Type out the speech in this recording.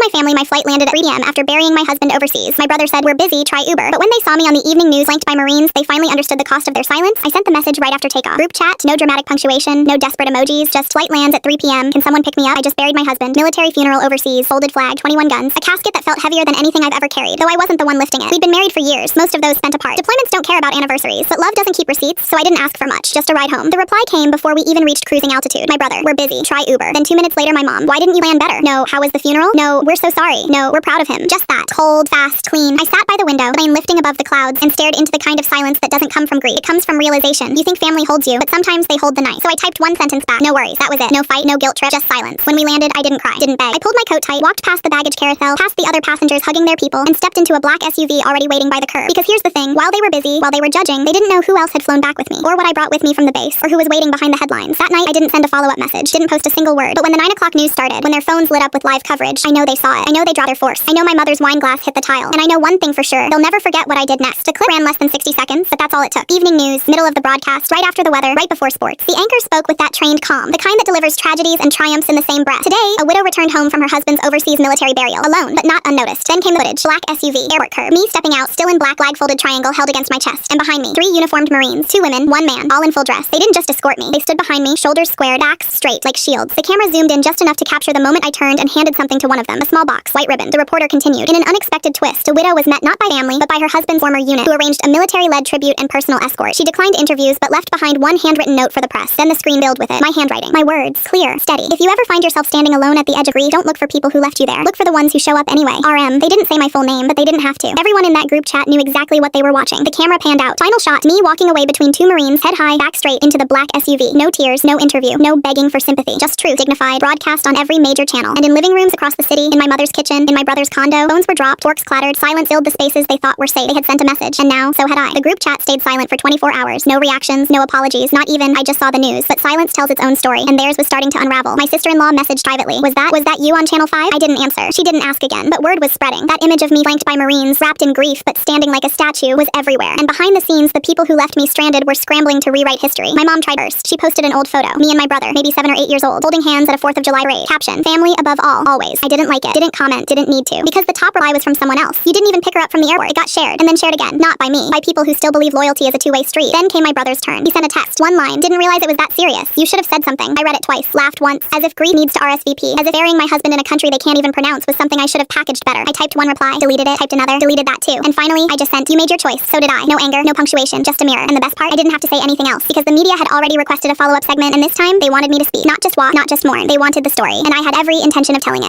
my family my flight landed at 3 p.m. after burying my husband overseas. My brother said, "We're busy, try Uber." But when they saw me on the evening news flanked by Marines, they finally understood the cost of their silence. I sent the message right after takeoff. Group chat, no dramatic punctuation, no desperate emojis, just flight lands at 3 p.m. Can someone pick me up? I just buried my husband. Military funeral overseas, folded flag, 21 guns. A casket that felt heavier than anything I've ever carried, though I wasn't the one lifting it. We'd been married for years, most of those spent apart. Deployments don't care about anniversaries, but love doesn't keep receipts, so I didn't ask for much, just a ride home. The reply came before we even reached cruising altitude. My brother, "We're busy, try Uber." Then 2 minutes later, my mom, "Why didn't you plan better?" No, "How was the funeral?" No, "We're so sorry." No, "We're proud of him." Just that. Cold, fast, clean. I sat by the window, plane lifting above the clouds, and stared into the kind of silence that doesn't come from greed. It comes from realization. You think family holds you, but sometimes they hold the night. So I typed one sentence back. No worries, that was it. No fight, no guilt trip, just silence. When we landed, I didn't cry, didn't beg. I pulled my coat tight, walked past the baggage carousel, past the other passengers hugging their people, and stepped into a black SUV already waiting by the curb. Because here's the thing, while they were busy, while they were judging, they didn't know who else had flown back with me, or what I brought with me from the base, or who was waiting behind the headlines. That night, I didn't send a follow-up message, didn't post a single word. But when the 9 o'clock news started, when their phones lit up with live coverage, I know they saw it. I know they dropped their force. I know my mother's wine glass hit the tile. And I know one thing for sure, they'll never forget what I did next. The clip ran less than 60 seconds, but that's all it took. Evening news, middle of the broadcast, right after the weather, right before sports. The anchor spoke with that trained calm, the kind that delivers tragedies and triumphs in the same breath. Today, a widow returned home from her husband's overseas military burial, alone, but not unnoticed. Then came the footage, black SUV, airport curb, me stepping out, still in black flag-folded triangle held against my chest, and behind me, 3 uniformed Marines, 2 women, 1 man, all in full dress. They didn't just escort me, they stood behind me, shoulders squared, backs straight, like shields. The camera zoomed in just enough to capture the moment I turned and handed something to one of them, a small box, white ribbon. The reporter continued, "In an unexpected twist, a widow was met not by family, but by her husband's former unit, who arranged a military-led tribute and personal escort. She declined interviews, but left behind one handwritten note for the press. Then the screen filled with it. My handwriting. My words. Clear. Steady. If you ever find yourself standing alone at the edge of grief, don't look for people who left you there. Look for the ones who show up anyway. RM. They didn't say my full name, but they didn't have to. Everyone in that group chat knew exactly what they were watching. The camera panned out. Final shot. Me walking away between 2 Marines, head high, back straight, into the black SUV. No tears, no interview, no begging for sympathy. Just truth, dignified, broadcast on every major channel. And in living rooms across the city, in my mother's kitchen, in my brother's condo, phones were dropped, forks clattered, silence filled the spaces they thought were safe. They had sent a message, and now, so had I. The group chat stayed silent for 24 hours. No reactions, no apologies, not even, "I just saw the news." But silence tells its own story, and theirs was starting to unravel. My sister-in-law messaged privately, Was that you on Channel 5? I didn't answer. She didn't ask again, but word was spreading. That image of me flanked by Marines, wrapped in grief, but standing like a statue, was everywhere. And behind the scenes, the people who left me stranded were scrambling to rewrite history. My mom tried first. She posted an old photo. Me and my brother, maybe 7 or 8 years old, holding hands at a 4th of July parade. Caption, "Family above all, always." I didn't like it. Didn't comment. Didn't need to. Because the top reply was from someone else. You didn't even pick her up from the airport. It got shared, and then shared again. Not by me. By people who still believe loyalty is a two-way street. Then came my brother's turn. He sent a text. One line. "Didn't realize it was that serious. You should have said something." I read it twice. Laughed once. As if grief needs to RSVP. As if burying my husband in a country they can't even pronounce was something I should have packaged better. I typed one reply. Deleted it. Typed another. Deleted that too. And finally, I just sent, "You made your choice. So did I." No anger. No punctuation. Just a mirror. And the best part, I didn't have to say anything else. Because the media had already requested a follow-up segment, and this time, they wanted me to speak. Not just walk. Not just mourn. They wanted the story. And I had every intention of telling it.